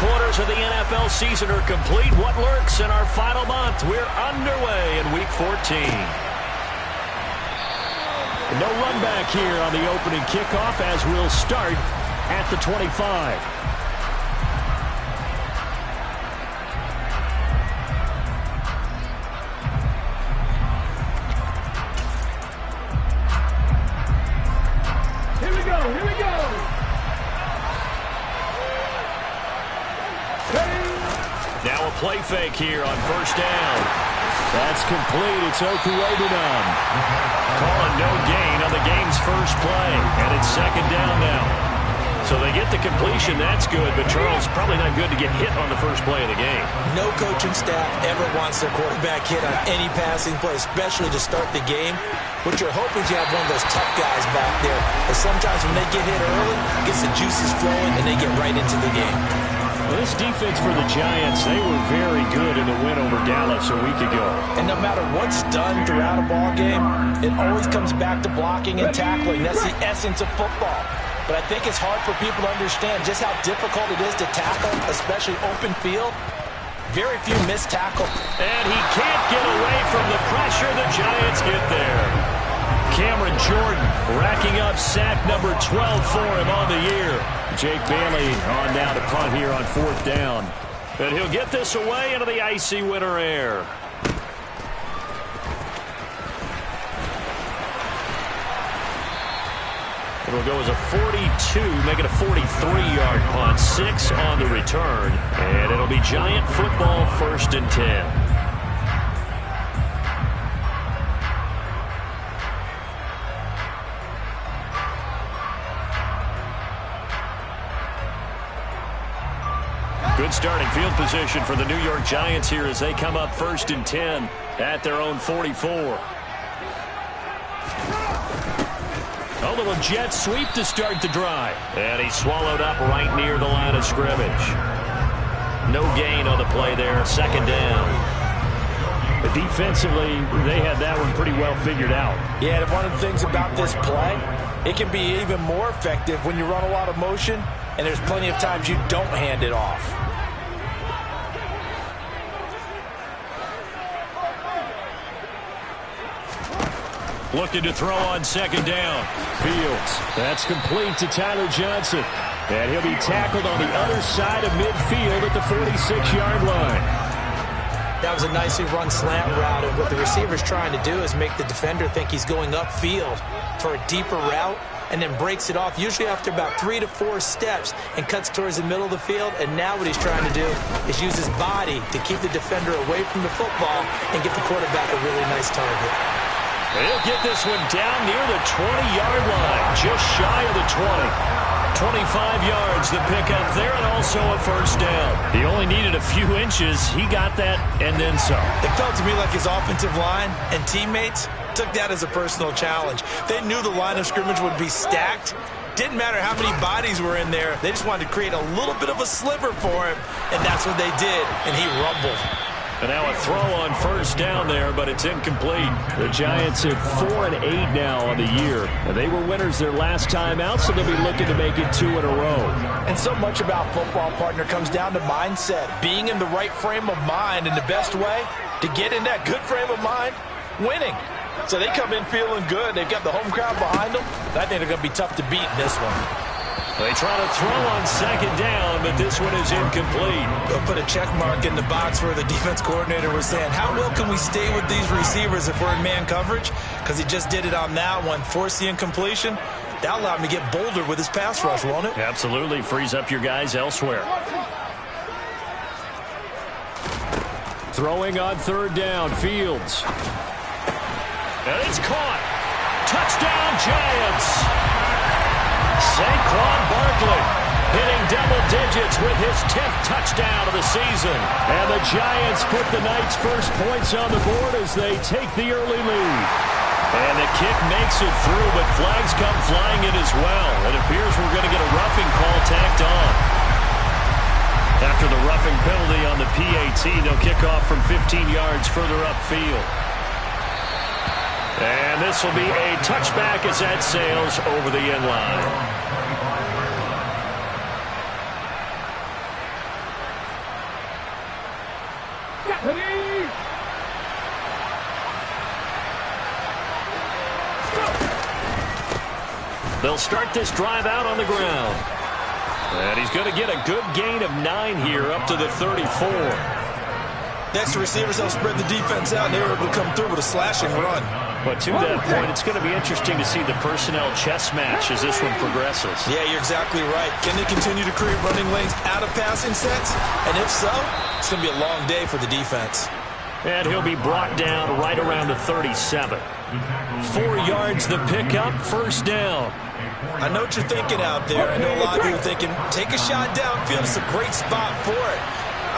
quarters of the NFL season are complete. What lurks in our final month? We're underway in Week 14. No run back here on the opening kickoff as we'll start at the 25. Here we go. Now a play fake here on first down. That's complete. It's Okuwebunam. Calling no gain on the game's first play. And it's second down now. So they get the completion. That's good. But, Charles, probably not good to get hit on the first play of the game. No coaching staff ever wants their quarterback hit on any passing play, especially to start the game. What you're hoping is you have one of those tough guys back there. And sometimes when they get hit early, it gets the juices flowing, and they get right into the game. Well, this defense for the Giants, they were very good in the win over Dallas a week ago. And no matter what's done throughout a ball game, it always comes back to blocking and tackling. That's the essence of football. But I think it's hard for people to understand just how difficult it is to tackle, especially open field. Very few missed tackles. And he can't get away from the pressure. The Giants get there. Cameron Jordan racking up sack number 12 for him on the year. Jake Bailey on now to punt here on fourth down. And he'll get this away into the icy winter air. It'll go as a 42, make it a 43-yard punt, 6 on the return, and it'll be Giant football, 1st and 10. Good starting field position for the New York Giants here as they come up 1st and 10 at their own 44. A little jet sweep to start the drive. And he's swallowed up right near the line of scrimmage. No gain on the play there. Second down. But defensively, they had that one pretty well figured out. Yeah, and one of the things about this play, it can be even more effective when you run a lot of motion, and there's plenty of times you don't hand it off. Looking to throw on second down. Fields. That's complete to Tyler Johnson. And he'll be tackled on the other side of midfield at the 46-yard line. That was a nicely run slant route, and what the receiver's trying to do is make the defender think he's going upfield for a deeper route, and then breaks it off, usually after about 3 to 4 steps, and cuts towards the middle of the field. And now what he's trying to do is use his body to keep the defender away from the football and get the quarterback a really nice target. He'll get this one down near the 20-yard line, just shy of the 20. 25 yards, the pickup there, and also a first down. He only needed a few inches. He got that and then some. It felt to me like his offensive line and teammates took that as a personal challenge. They knew the line of scrimmage would be stacked. Didn't matter how many bodies were in there. They just wanted to create a little bit of a sliver for him, and that's what they did, and he rumbled. And now a throw on first down there, but it's incomplete. The Giants at 4-8 now on the year. And they were winners their last time out, so they'll be looking to make it 2 in a row. And so much about football, partner, comes down to mindset. Being in the right frame of mind, and the best way to get in that good frame of mind, winning. So they come in feeling good. They've got the home crowd behind them. I think they're going to be tough to beat in this one. They try to throw on second down, but this one is incomplete. They'll put a check mark in the box where the defense coordinator was saying, how well can we stay with these receivers if we're in man coverage? Because he just did it on that one, forced the incompletion. That'll allow him to get bolder with his pass rush, won't it? Absolutely. Frees up your guys elsewhere. Throwing on third down, Fields. And it's caught. Touchdown, Giants. Saquon Barkley hitting double digits with his 10th touchdown of the season. And the Giants put the night's first points on the board as they take the early lead. And the kick makes it through, but flags come flying in as well. It appears we're going to get a roughing call tacked on. After the roughing penalty on the PAT, they'll kick off from 15 yards further upfield. And this will be a touchback as that sails over the end line. They'll start this drive out on the ground. And he's going to get a good gain of 9 here up to the 34. Next to receivers, they'll spread the defense out, and they were able to come through with a slashing run. But to that point, it's going to be interesting to see the personnel chess match as this one progresses. Yeah, you're exactly right. Can they continue to create running lanes out of passing sets? And if so, it's going to be a long day for the defense. And he'll be brought down right around the 37. 4 yards the pickup, first down. I know what you're thinking out there. I know a lot of you are thinking, take a shot downfield. It's a great spot for it.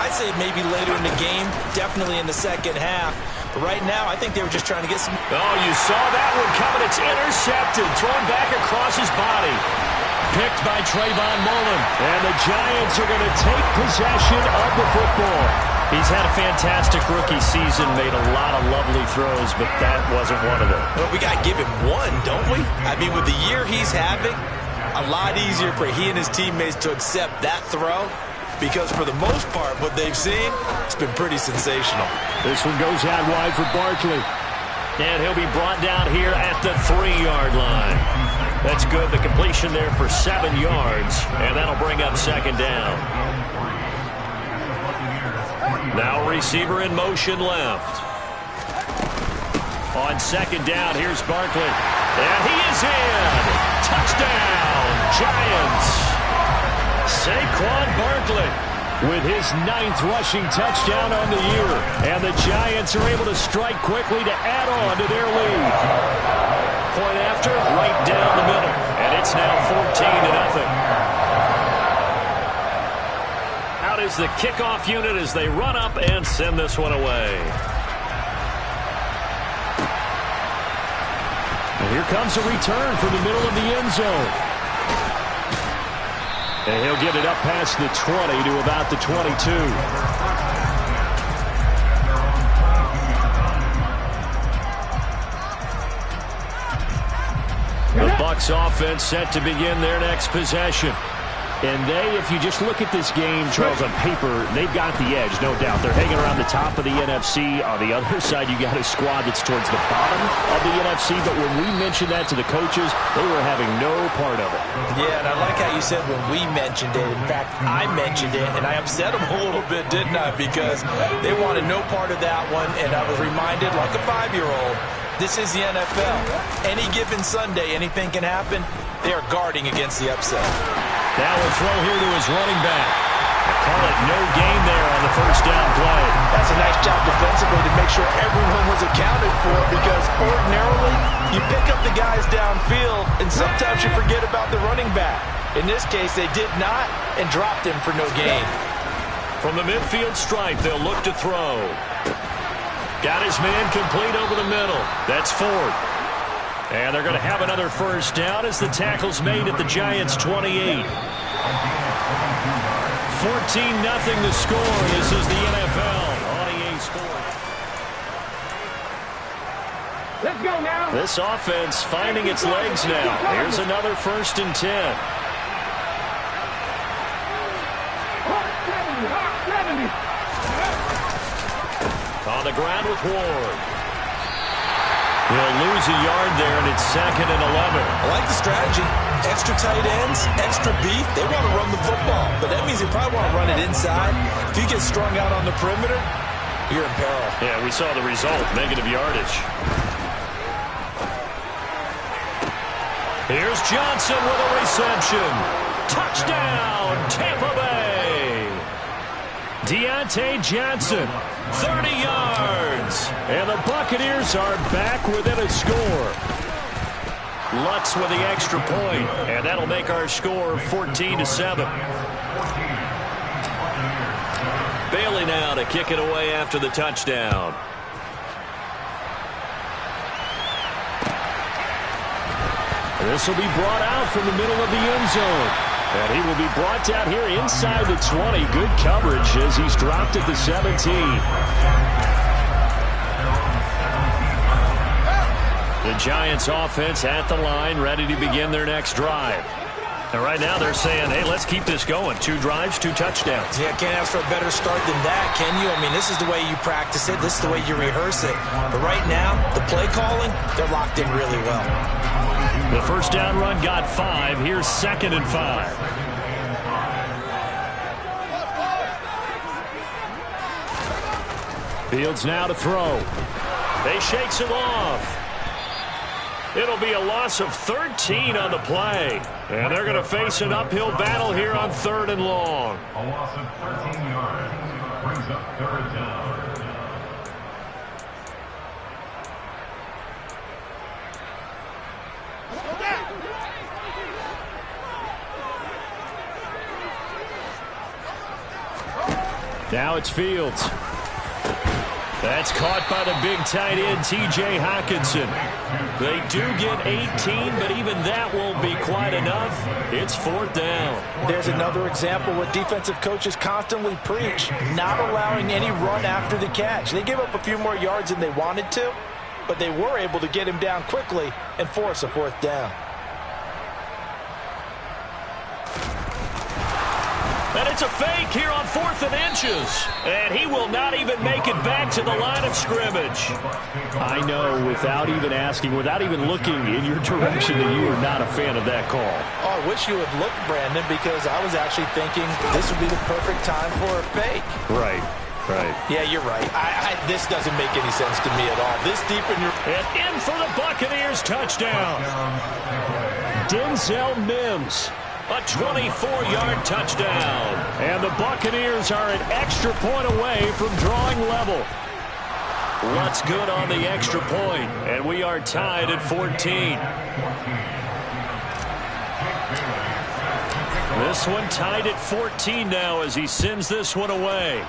I'd say maybe later in the game, definitely in the second half. But right now, I think they were just trying to get some... Oh, you saw that one coming. It's intercepted. Thrown back across his body. Picked by Trayvon Mullen. And the Giants are going to take possession of the football. He's had a fantastic rookie season, made a lot of lovely throws, but that wasn't one of them. Well, we got to give him one, don't we? I mean, with the year he's having, a lot easier for he and his teammates to accept that throw, because for the most part, what they've seen, it's been pretty sensational. This one goes out wide for Barkley. And he'll be brought down here at the 3-yard line. That's good. The completion there for 7 yards, and that'll bring up second down. Now receiver in motion left. On second down, here's Barkley. And he is in. Touchdown, Giants. Saquon Barkley with his 9th rushing touchdown on the year. And the Giants are able to strike quickly to add on to their lead. Point after, right down the middle. And it's now 14-0. Out is the kickoff unit as they run up and send this one away. And here comes a return from the middle of the end zone. And he'll get it up past the 20 to about the 22. The Bucs offense set to begin their next possession. And they, if you just look at this game, Charles, on paper, they've got the edge, no doubt. They're hanging around the top of the NFC. On the other side, you got a squad that's towards the bottom of the NFC. But when we mentioned that to the coaches, they were having no part of it. Yeah, and I like how you said when we mentioned it. In fact, I mentioned it, and I upset them a little bit, didn't I? Because they wanted no part of that one, and I was reminded, like a 5-year-old, this is the NFL. Any given Sunday, anything can happen. They are guarding against the upset. Now a throw here to his running back. I call it no gain there on the first down play. That's a nice job defensively to make sure everyone was accounted for, because ordinarily you pick up the guys downfield and sometimes you forget about the running back. In this case, they did not and dropped him for no gain. From the midfield stripe, they'll look to throw. Got his man complete over the middle. That's Ford. And they're going to have another first down as the tackle's made at the Giants' 28. 14-0 the score. This is the NFL on EA Sports. Let's go now. This offense finding its legs now. Here's another 1st and 10. On the ground with Ward. He'll lose a yard there, and it's 2nd and 11. I like the strategy. Extra tight ends, extra beef. They want to run the football, but that means they probably want to run it inside. If you get strung out on the perimeter, you're in peril. Yeah, we saw the result, negative yardage. Here's Johnson with a reception. Touchdown, Tampa Bay. Deontay Johnson, 30 yards. And the Buccaneers are back within a score. Lutz with the extra point, and that'll make our score 14-7. Bailey now to kick it away after the touchdown. This will be brought out from the middle of the end zone. And he will be brought down here inside the 20. Good coverage as he's dropped at the 17. The Giants offense at the line, ready to begin their next drive. And right now they're saying, hey, let's keep this going. 2 drives, 2 touchdowns. Yeah, can't ask for a better start than that, can you? I mean, this is the way you practice it. This is the way you rehearse it. But right now, the play calling, they're locked in really well. The first down run got 5. Here's 2nd and 5. Fields now to throw. They shakes him off. It'll be a loss of 13 on the play. And they're going to face an uphill battle here on 3rd and long. A loss of 13 yards brings up 3rd down. Now it's Fields. That's caught by the big tight end, T.J. Hockenson. They do get 18, but even that won't be quite enough. It's 4th down. There's another example what defensive coaches constantly preach, not allowing any run after the catch. They gave up a few more yards than they wanted to, but they were able to get him down quickly and force a 4th down. And it's a fake here on 4th and inches. And he will not even make it back to the line of scrimmage. I know, without even asking, without even looking in your direction, that you are not a fan of that call. Oh, I wish you would look, Brandon, because I was actually thinking this would be the perfect time for a fake. Right. Yeah, you're right. This doesn't make any sense to me at all. This deep in your... And in for the Buccaneers touchdown. Denzel Mims. A 24-yard touchdown. And the Buccaneers are an extra point away from drawing level. What's good on the extra point? And we are tied at 14. This one tied at 14 now as he sends this one away.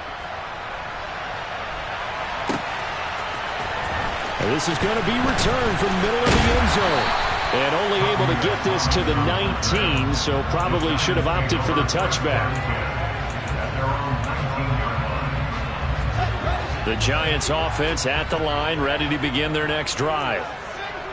And this is going to be returned from middle of the end zone. And only able to get this to the 19, so probably should have opted for the touchback. The Giants offense at the line, ready to begin their next drive.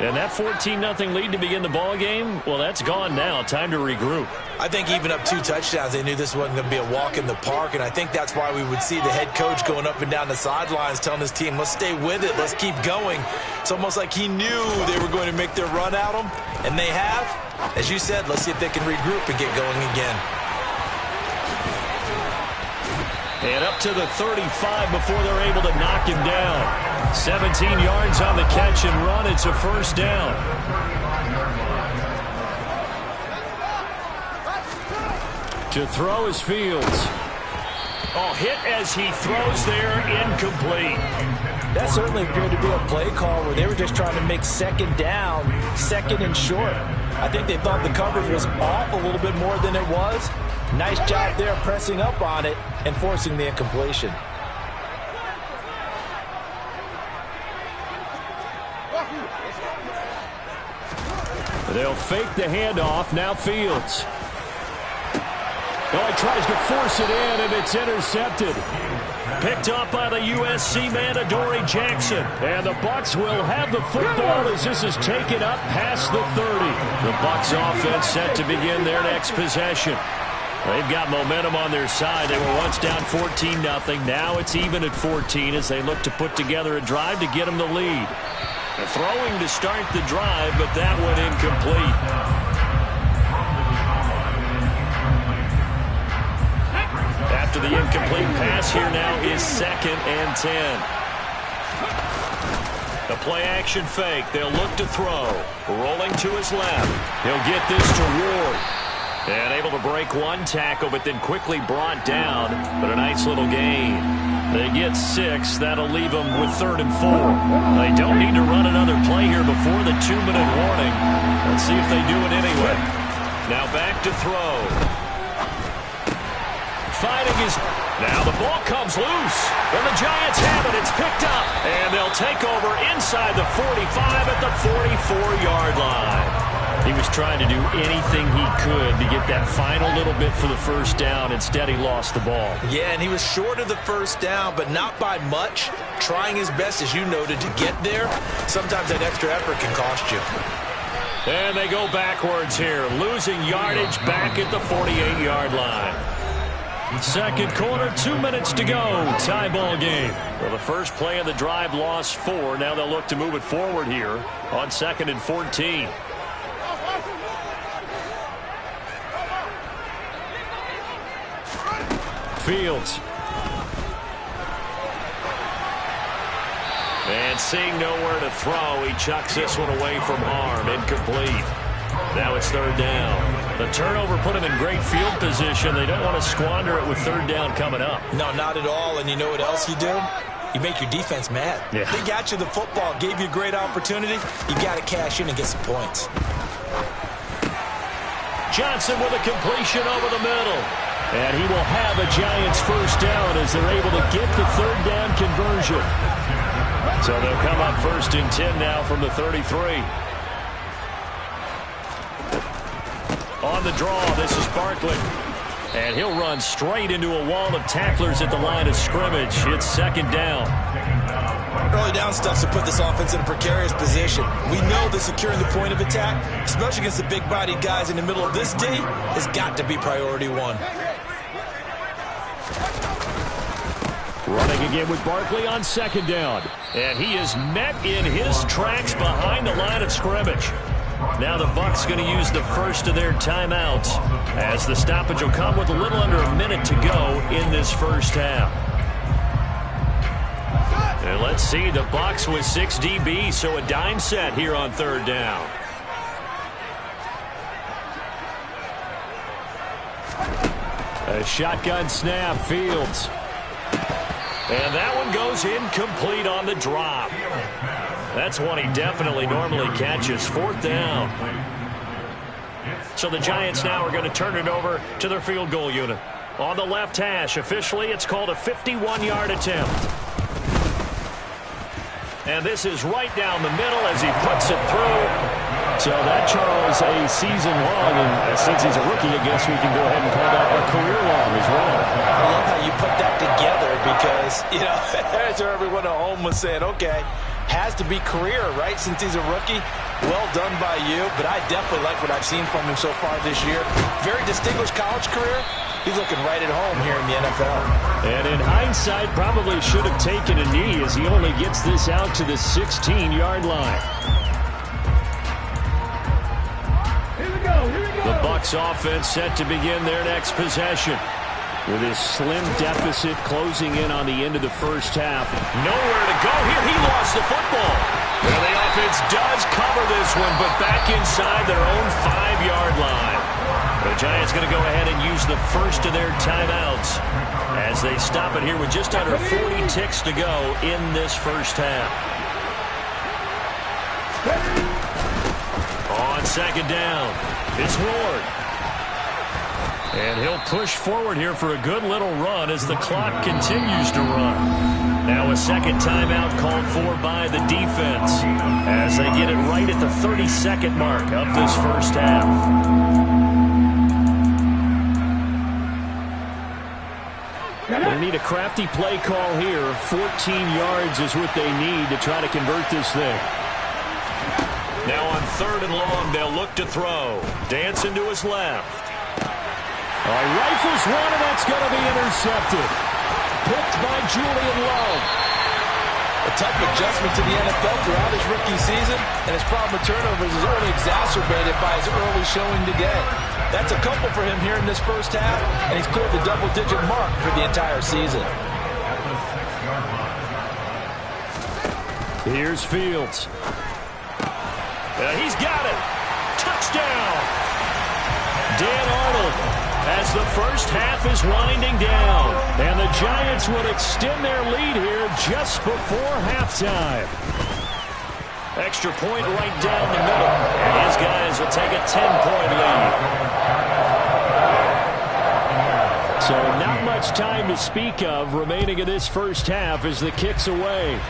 And that 14-0 lead to begin the ball game, well, that's gone now. Time to regroup. I think even up 2 touchdowns, they knew this wasn't going to be a walk in the park, and I think that's why we would see the head coach going up and down the sidelines telling his team, let's stay with it, let's keep going. It's almost like he knew they were going to make their run at him, and they have. As you said, let's see if they can regroup and get going again. And up to the 35 before they're able to knock him down. 17 yards on the catch and run. It's a 1st down. To throw is Fields. Oh, hit as he throws there, incomplete. That certainly appeared to be a play call where they were just trying to make 2nd down, 2nd and short. I think they thought the coverage was off a little bit more than it was. Nice job there pressing up on it and forcing the incompletion. They'll fake the handoff. Now Fields. Oh, he tries to force it in, and it's intercepted. Picked up by the USC man, Adoree Jackson. And the Bucs will have the football as this is taken up past the 30. The Bucs offense set to begin their next possession. They've got momentum on their side. They were once down 14-0. Now it's even at 14 as they look to put together a drive to get them the lead. They're throwing to start the drive, but that one incomplete. After the incomplete pass, here now is 2nd and 10. The play action fake. They'll look to throw. Rolling to his left. He'll get this to Ward. And able to break one tackle, but then quickly brought down. But a nice little gain. They get 6. That'll leave them with 3rd and 4. They don't need to run another play here before the 2-minute warning. Let's see if they do it anyway. Now back to throw. Fighting his... Now the ball comes loose. And the Giants have it. It's picked up. And they'll take over inside the 45 at the 44-yard line. He was trying to do anything he could to get that final little bit for the 1st down. Instead, he lost the ball. Yeah, and he was short of the 1st down, but not by much. Trying his best, as you noted, to get there. Sometimes that extra effort can cost you. And they go backwards here, losing yardage back at the 48-yard line. Second quarter, 2 minutes to go. Tie ball game. Well, the first play of the drive lost 4. Now they'll look to move it forward here on 2nd and 14. Fields. And seeing nowhere to throw, he chucks this one away from harm. Incomplete. Now it's 3rd down. The turnover put him in great field position. They don't want to squander it with 3rd down coming up. No, not at all. And you know what else you do? You make your defense mad. Yeah. They got you the football, gave you a great opportunity. You got to cash in and get some points. Johnson with a completion over the middle. And he will have a Giants first down as they're able to get the 3rd down conversion. So they'll come up 1st and 10 now from the 33. On the draw, this is Barkley. And he'll run straight into a wall of tacklers at the line of scrimmage. It's 2nd down. Early down stuff to put this offense in a precarious position. We know that securing the point of attack, especially against the big-bodied guys in the middle of this D, has got to be priority 1. Running again with Barkley on 2nd down. And he is met in his tracks behind the line of scrimmage. Now the Bucs going to use the first of their timeouts as the stoppage will come with a little under a minute to go in this first half. And let's see, the Bucs with 6 DBs, so a dime set here on 3rd down. A shotgun snap, Fields. And that one goes incomplete on the drop. That's one he definitely normally catches. 4th down. So the Giants now are going to turn it over to their field goal unit. On the left hash, officially it's called a 51-yard attempt. And this is right down the middle as he puts it through. So that, Charles, a season long, and since he's a rookie, I guess we can go ahead and call that a career long as well. I love how you put that together because, you know, as everyone at home was saying, okay, has to be career, right, since he's a rookie. Well done by you, but I definitely like what I've seen from him so far this year. Very distinguished college career. He's looking right at home here in the NFL. And in hindsight, probably should have taken a knee as he only gets this out to the 16-yard line. The Bucs offense set to begin their next possession. With his slim deficit closing in on the end of the first half. Nowhere to go here. He lost the football. Well, the offense does cover this one, but back inside their own 5-yard line. The Giants going to go ahead and use the first of their timeouts as they stop it here with just under 40 ticks to go in this first half. On 2nd down, it's Ward. And he'll push forward here for a good little run as the clock continues to run. Now a second timeout called for by the defense as they get it right at the 30-second mark of this first half. They need a crafty play call here. 14 yards is what they need to try to convert this thing. Now on 3rd and long, they'll look to throw. Dancing to his left. Rifles one, and that's going to be intercepted. Picked by Julian Love. A tough adjustment to the NFL throughout his rookie season, and his problem with turnovers is only exacerbated by his early showing today. That's a couple for him here in this first half, and he's cleared the double-digit mark for the entire season. Here's Fields. He's got it. Touchdown. Dan Arnold as the first half is winding down. And the Giants will extend their lead here just before halftime. Extra point right down the middle. And his guys will take a 10-point lead. So not much time to speak of remaining in this first half as the kick's away.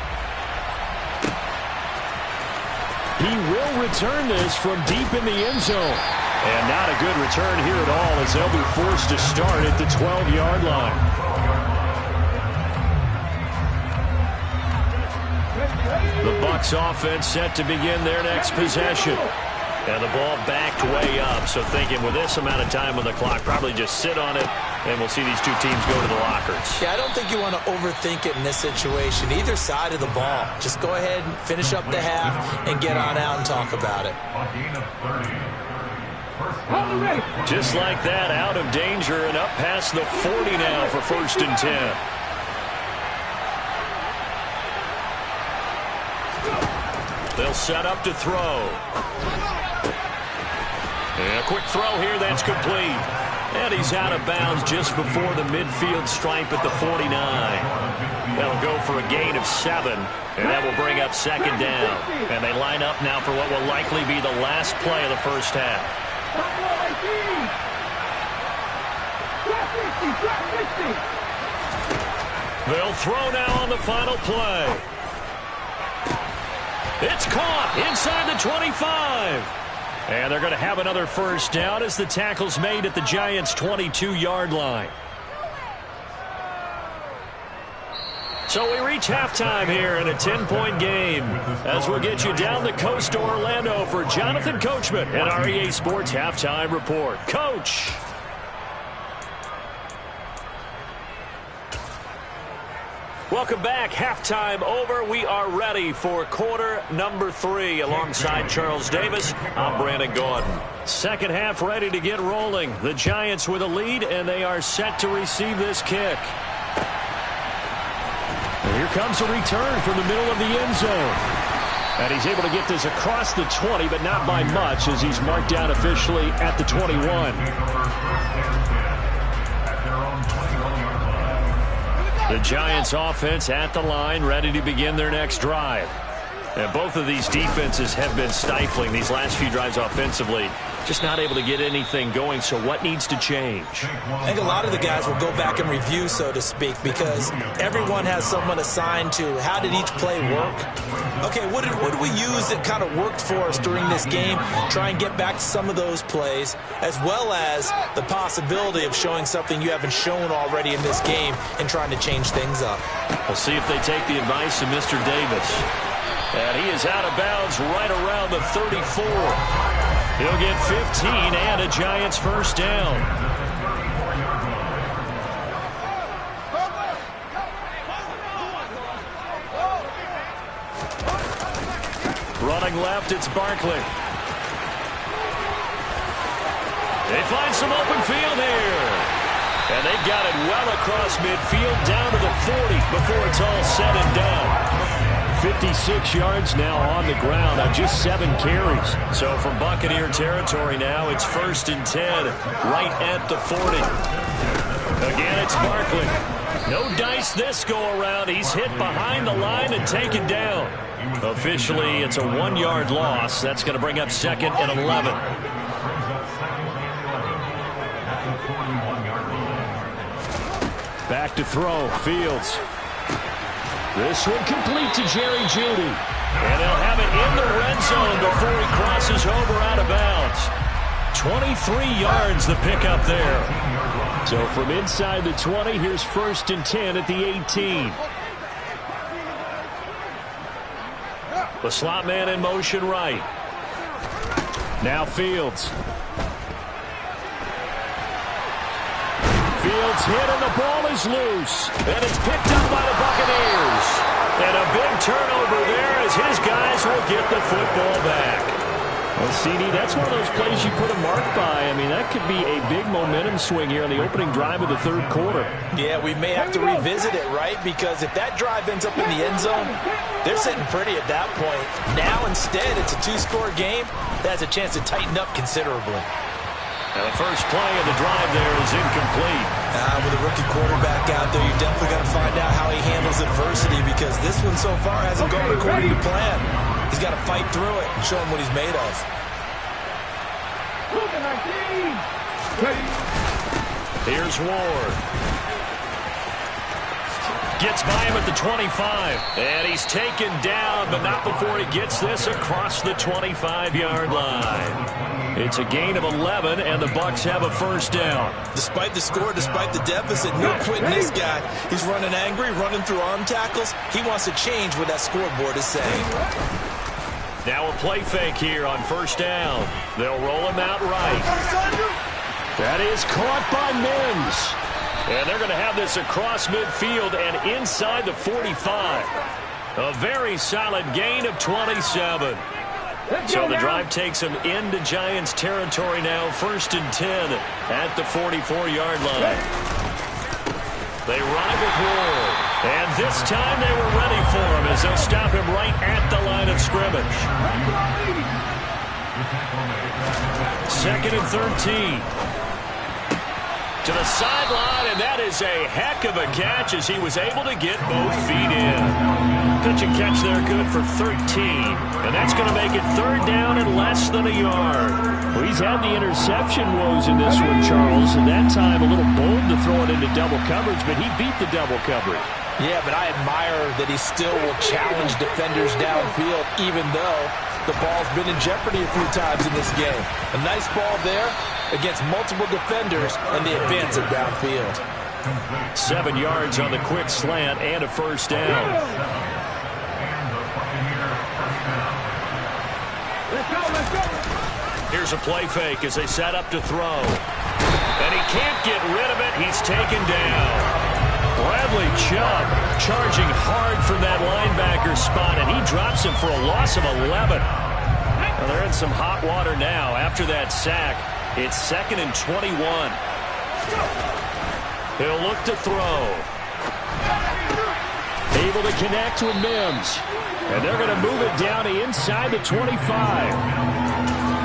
He will return this from deep in the end zone. And not a good return here at all as they'll be forced to start at the 12-yard line. The Bucs offense set to begin their next possession. And the ball backed way up. So thinking with this amount of time on the clock, probably just sit on it, and we'll see these two teams go to the lockers. Yeah, I don't think you want to overthink it in this situation. Either side of the ball. Just go ahead and finish up the half and get on out and talk about it. Just like that, out of danger and up past the 40 now for 1st and 10. They'll set up to throw. And a quick throw here, that's complete. And he's out of bounds just before the midfield stripe at the 49. That'll go for a gain of 7, and that will bring up 2nd down. And they line up now for what will likely be the last play of the first half. They'll throw now on the final play. It's caught inside the 25. And they're going to have another first down as the tackle's made at the Giants' 22-yard line. So we reach halftime here in a 10-point game as we'll get you down the coast to Orlando for Jonathan Coachman and our EA Sports Halftime Report. Coach. Welcome back. Halftime over. We are ready for quarter number 3 alongside Charles Davis. I'm Brandon Gordon. Second half ready to get rolling. The Giants with a lead, and they are set to receive this kick. And here comes a return from the middle of the end zone. And he's able to get this across the 20, but not by much as he's marked down officially at the 21. The Giants offense at the line, ready to begin their next drive. And both of these defenses have been stifling these last few drives offensively. Just not able to get anything going, so what needs to change? I think a lot of the guys will go back and review, so to speak, because everyone has someone assigned to how did each play work. Okay, what did we use that kind of worked for us during this game? Try and get back to some of those plays, as well as the possibility of showing something you haven't shown already in this game and trying to change things up. We'll see if they take the advice of Mr. Davis. And he is out of bounds right around the 34. He'll get 15 and a Giants first down. Running left, it's Barkley. They find some open field here. And they've got it well across midfield down to the 40 before it's all said and done. 56 yards now on the ground on just 7 carries. So from Buccaneer territory now, it's 1st and 10 right at the 40. Again, it's Barkley. No dice this go-around. He's hit behind the line and taken down. Officially, it's a 1-yard loss. That's going to bring up 2nd and 11. Back to throw. Fields. This one complete to Jerry Jeudy. And they'll have it in the red zone before he crosses over out of bounds. 23 yards the pickup there. So from inside the 20, here's 1st and 10 at the 18. The slot man in motion right. Now Fields. Fields hit and the ball is loose. And it's picked up by the Buccaneers. And a big turnover there as his guys will get the football back. Well, CD, that's one of those plays you put a mark by. I mean, that could be a big momentum swing here on the opening drive of the 3rd quarter. Yeah, we may have to revisit it, right? Because if that drive ends up in the end zone, they're sitting pretty at that point. Now, instead, it's a 2-score game. That has a chance to tighten up considerably. And the first play of the drive there is incomplete. With a rookie quarterback out there, you definitely got to find out how he handles adversity because this one so far hasn't gone according to plan. He's got to fight through it and show him what he's made of. Here's Ward. Gets by him at the 25. And he's taken down, but not before he gets this across the 25-yard line. It's a gain of 11, and the Bucs have a first down. Despite the score, despite the deficit, no quitting this guy. He's running angry, running through arm tackles. He wants to change what that scoreboard is saying. Now a play fake here on first down. They'll roll him out right. That is caught by Mims. And they're going to have this across midfield and inside the 45. A very solid gain of 27. So the drive takes them into Giants territory now. 1st and 10 at the 44-yard line. They ride with Ward. And this time they were ready for him as they'll stop him right at the line of scrimmage. 2nd and 13. To the sideline, and that is a heck of a catch as he was able to get both feet in. Pitch and catch there good for 13. And that's going to make it 3rd down and less than a yard. Well, he's had the interception woes in this one, Charles, and that time a little bold to throw it into double coverage, but he beat the double coverage. Yeah, but I admire that he still will challenge defenders downfield, even though the ball's been in jeopardy a few times in this game. A nice ball there against multiple defenders, and they advance it downfield. 7 yards on the quick slant and a 1st down. Here's a play fake as they set up to throw. And he can't get rid of it. He's taken down. Bradley Chubb charging hard from that linebacker spot, and he drops him for a loss of 11. Well, they're in some hot water now after that sack. It's 2nd and 21. He'll look to throw. Able to connect with Mims. And they're going to move it down to inside the 25.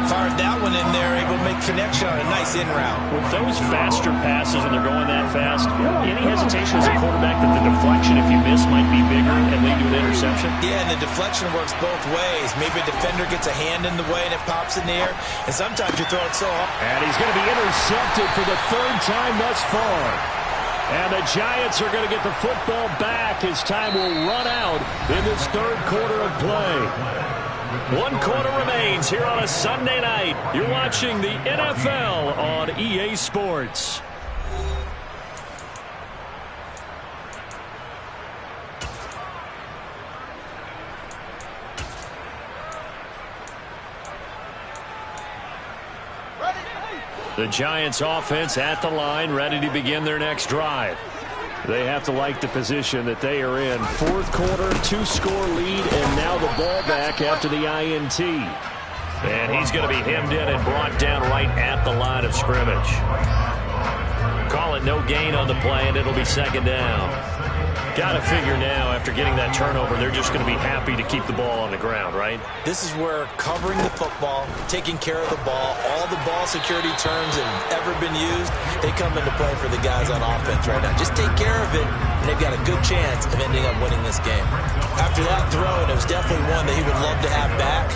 Fired that one in there, able to make connection on a nice in route. With those faster passes and they're going that fast, any hesitation as a quarterback that the deflection, if you miss, might be bigger and lead to an interception? Yeah, and the deflection works both ways. Maybe a defender gets a hand in the way and it pops in the air, and sometimes you throw it so hard. And he's going to be intercepted for the 3rd time thus far. And the Giants are going to get the football back as time will run out in this 3rd quarter of play. 1 quarter remains here on a Sunday night. You're watching the NFL on EA Sports. The Giants offense at the line, ready to begin their next drive. They have to like the position that they are in. 4th quarter, 2-score lead, and now the ball back after the INT. And he's going to be hemmed in and brought down right at the line of scrimmage. Call it no gain on the play, and it'll be 2nd down. Got to figure now, after getting that turnover, they're just going to be happy to keep the ball on the ground, right? This is where covering the football, taking care of the ball, all the ball security terms that have ever been used, they come into play for the guys on offense right now. Just take care of it, and they've got a good chance of ending up winning this game. After that throw, and it was definitely one that he would love to have back,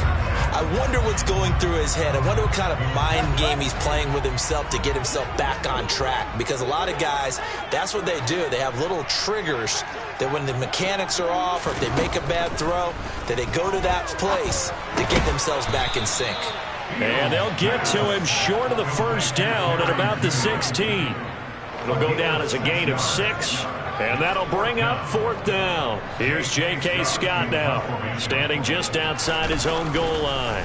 I wonder what's going through his head. I wonder what kind of mind game he's playing with himself to get himself back on track. Because a lot of guys, that's what they do. They have little triggers that when the mechanics are off or if they make a bad throw, that they go to that place to get themselves back in sync. And they'll get to him short of the 1st down at about the 16. It'll go down as a gain of 6. And that'll bring up 4th down. Here's J.K. Scott now, standing just outside his own goal line.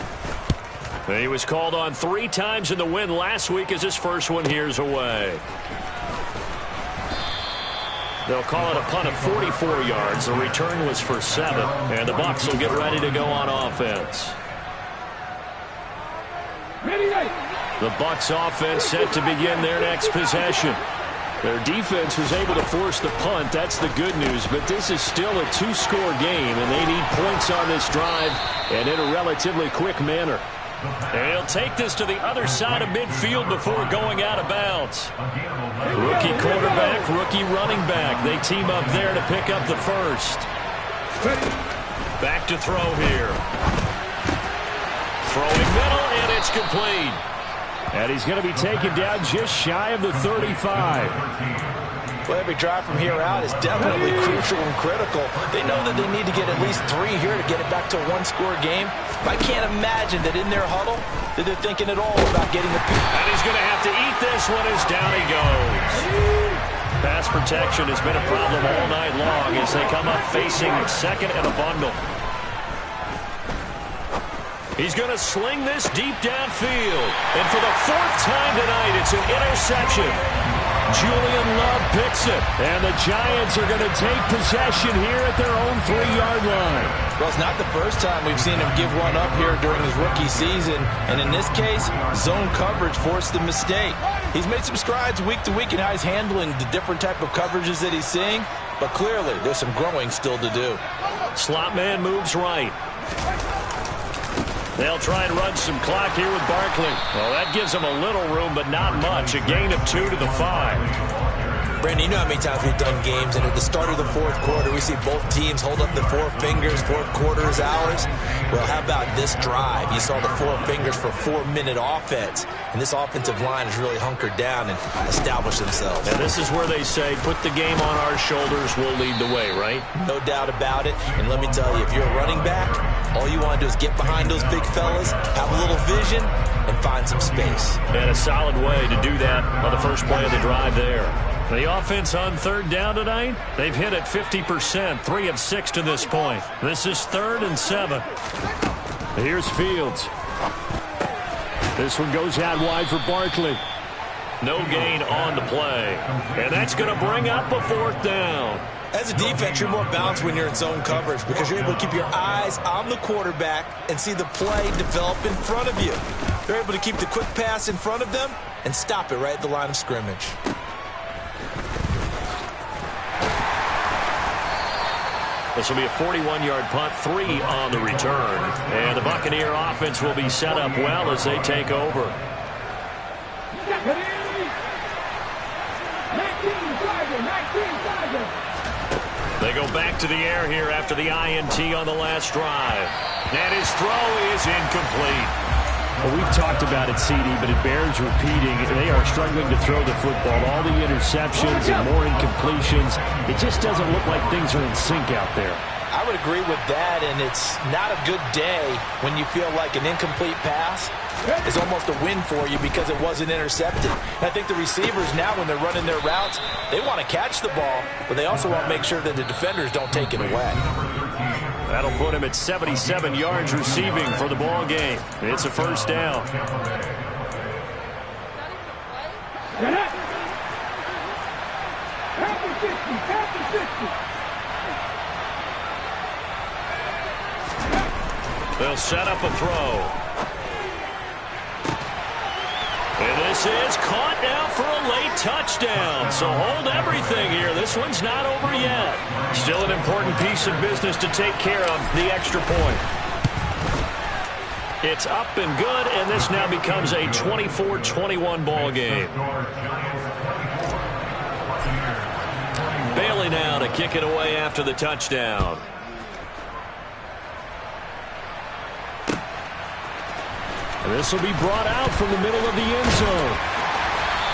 He was called on 3 times in the win last week as his first one here's away. They'll call it a punt of 44 yards. The return was for 7. And the Bucs will get ready to go on offense. The Bucs offense set to begin their next possession. Their defense was able to force the punt. That's the good news. But this is still a 2-score game, and they need points on this drive and in a relatively quick manner. And he'll take this to the other side of midfield before going out of bounds. Rookie quarterback, rookie running back. They team up there to pick up the 1st. Back to throw here. Throwing middle, and it's complete. And he's going to be taken down just shy of the 35. Well, every drive from here out is definitely crucial and critical. They know that they need to get at least 3 here to get it back to a 1-score game. I can't imagine that in their huddle that they're thinking at all about getting the field. And he's going to have to eat this one as down he goes. Pass protection has been a problem all night long as they come up facing 2nd and a bundle. He's going to sling this deep downfield. And for the 4th time tonight, it's an interception. Julian Love picks it. And the Giants are going to take possession here at their own 3-yard line. Well, it's not the first time we've seen him give one up here during his rookie season. And in this case, zone coverage forced the mistake. He's made some strides week to week in how he's handling the different type of coverages that he's seeing. But clearly, there's some growing still to do. Slot man moves right. They'll try and run some clock here with Barkley. Well, that gives them a little room, but not much. A gain of 2 to the 5. Brandon, you know how many times we've done games, and at the start of the 4th quarter, we see both teams hold up the 4 fingers, 4th quarter is ours. Well, how about this drive? You saw the 4 fingers for 4-minute offense, and this offensive line has really hunkered down and established themselves. And this is where they say, put the game on our shoulders, we'll lead the way, right? No doubt about it, and let me tell you, if you're a running back, all you want to do is get behind those big fellas, have a little vision, and find some space. And a solid way to do that on the first play of the drive there. The offense on 3rd down tonight, they've hit at 50%, 3 of 6 to this point. This is 3rd and 7. Here's Fields. This one goes out wide for Barkley. No gain on the play. And that's going to bring up a 4th down. As a defense, you're more balanced when you're in zone coverage because you're able to keep your eyes on the quarterback and see the play develop in front of you. You're able to keep the quick pass in front of them and stop it right at the line of scrimmage. This will be a 41-yard punt, 3 on the return. And the Buccaneer offense will be set up well as they take over. They go back to the air here after the INT on the last drive. And his throw is incomplete. Well, we've talked about it, CD, but it bears repeating. They are struggling to throw the football. All the interceptions and more incompletions. It just doesn't look like things are in sync out there. I would agree with that, and it's not a good day when you feel like an incomplete pass is almost a win for you because it wasn't intercepted. And I think the receivers now, when they're running their routes, they want to catch the ball, but they also want to make sure that the defenders don't take it away. That'll put him at 77 yards receiving for the ball game. It's a 1st down. They'll set up a throw. And this is caught now for a late touchdown. So hold everything here. This one's not over yet. Still an important piece of business to take care of, the extra point. It's up and good, and this now becomes a 24-21 ball game. Bailey now to kick it away after the touchdown. And this will be brought out from the middle of the end zone.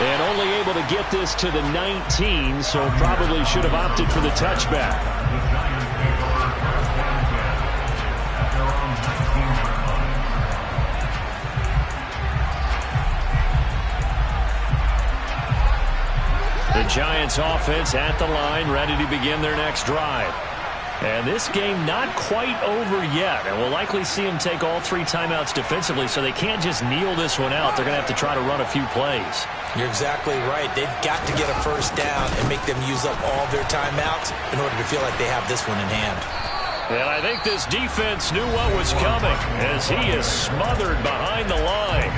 And only able to get this to the 19, so probably should have opted for the touchback. The Giants offense at the line, ready to begin their next drive. And this game not quite over yet. And we'll likely see them take all 3 timeouts defensively, so they can't just kneel this one out. They're going to have to try to run a few plays. You're exactly right. They've got to get a 1st down and make them use up all their timeouts in order to feel like they have this one in hand. And I think this defense knew what was coming as he is smothered behind the line.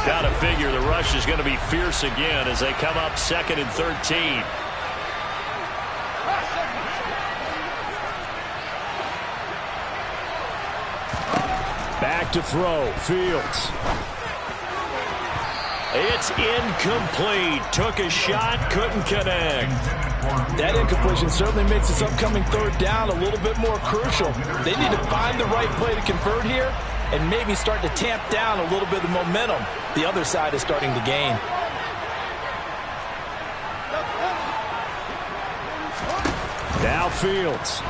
Got to figure the rush is going to be fierce again as they come up 2nd and 13. Back to throw. Fields. It's incomplete. Took a shot, couldn't connect. That incompletion certainly makes this upcoming 3rd down a little bit more crucial. They need to find the right play to convert here and maybe start to tamp down a little bit of momentum the other side is starting to gain. Now Fields.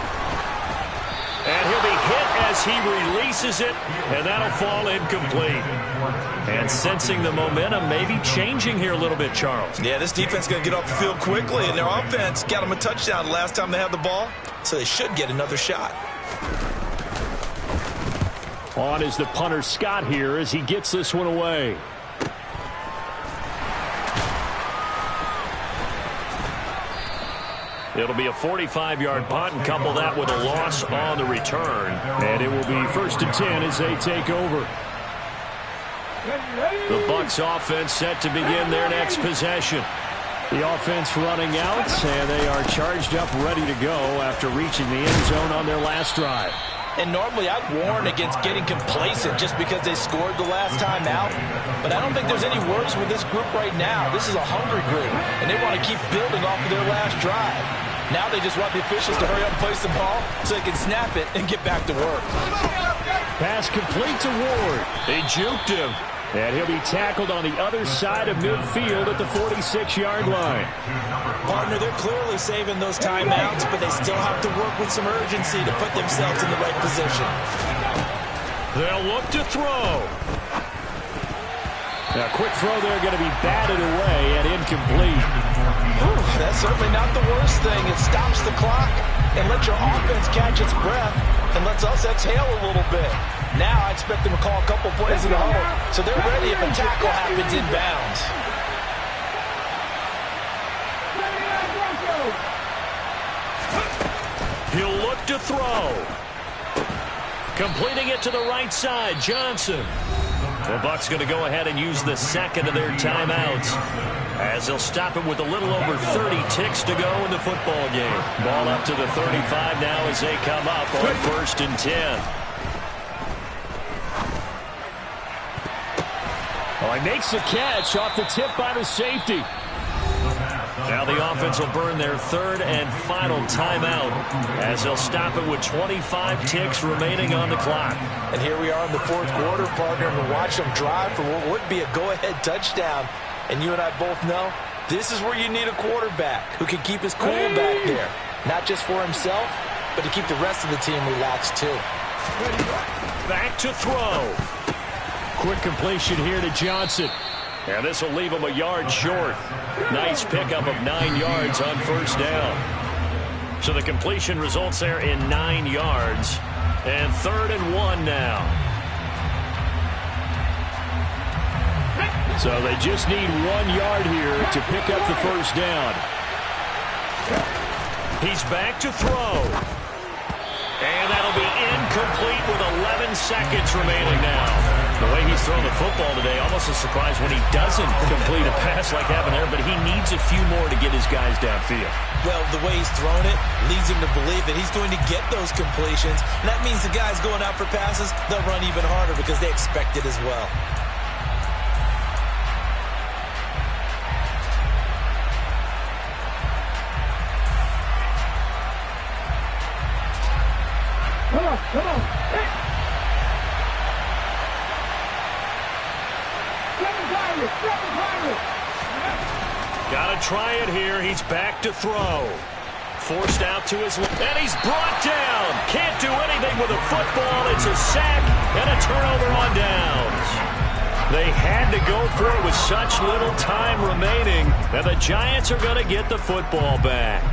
And he'll be hit as as he releases it, and that'll fall incomplete. And sensing the momentum maybe changing here a little bit, Charles. Yeah, this defense is going to get off the field quickly, and their offense got them a touchdown the last time they had the ball, so they should get another shot. On is the punter Scott here as he gets this one away. It'll be a 45-yard punt, and couple that with a loss on the return. And it will be 1st and 10 as they take over. The Bucs offense set to begin their next possession. The offense running out, and they are charged up, ready to go after reaching the end zone on their last drive. And normally I'd warn against getting complacent just because they scored the last time out. But I don't think there's any worries with this group right now. This is a hungry group, and they want to keep building off of their last drive. Now they just want the officials to hurry up and place the ball so they can snap it and get back to work. Pass complete to Ward. They juked him. And he'll be tackled on the other side of midfield at the 46-yard line. Partner, they're clearly saving those timeouts, but they still have to work with some urgency to put themselves in the right position. They'll look to throw. Now, quick throw there going to be batted away and incomplete. That's certainly not the worst thing. It stops the clock and lets your offense catch its breath and lets us exhale a little bit. Now I expect them to call a couple plays in the huddle, so they're ready if a tackle happens inbounds. He'll look to throw. Completing it to the right side, Johnson. The Bucs going to go ahead and use the second of their timeouts, as they'll stop it with a little over 30 ticks to go in the football game. Ball up to the 35 now as they come up on 1st and 10. Oh, he makes the catch off the tip by the safety. Now the offense will burn their 3rd and final timeout as they'll stop it with 25 ticks remaining on the clock. And here we are in the 4th quarter, partner, and watch them drive for what would be a go-ahead touchdown. And you and I both know this is where you need a quarterback who can keep his cool back there, not just for himself, but to keep the rest of the team relaxed too. Back to throw. Quick completion here to Johnson. And this will leave him a yard short. Nice pickup of 9 yards on 1st down. So the completion results there in 9 yards. And 3rd and 1 now. So they just need 1 yard here to pick up the 1st down. He's back to throw. And that'll be incomplete with 11 seconds remaining now. The way he's thrown the football today, almost a surprise when he doesn't complete a pass like happened there, but he needs a few more to get his guys downfield. Well, the way he's thrown it leads him to believe that he's going to get those completions. And that means the guys going out for passes, they'll run even harder because they expect it as well. Come on. Got to try it here. He's back to throw. Forced out to his left, and he's brought down. Can't do anything with a football. It's a sack and a turnover on downs. They had to go for it with such little time remaining, and the Giants are going to get the football back.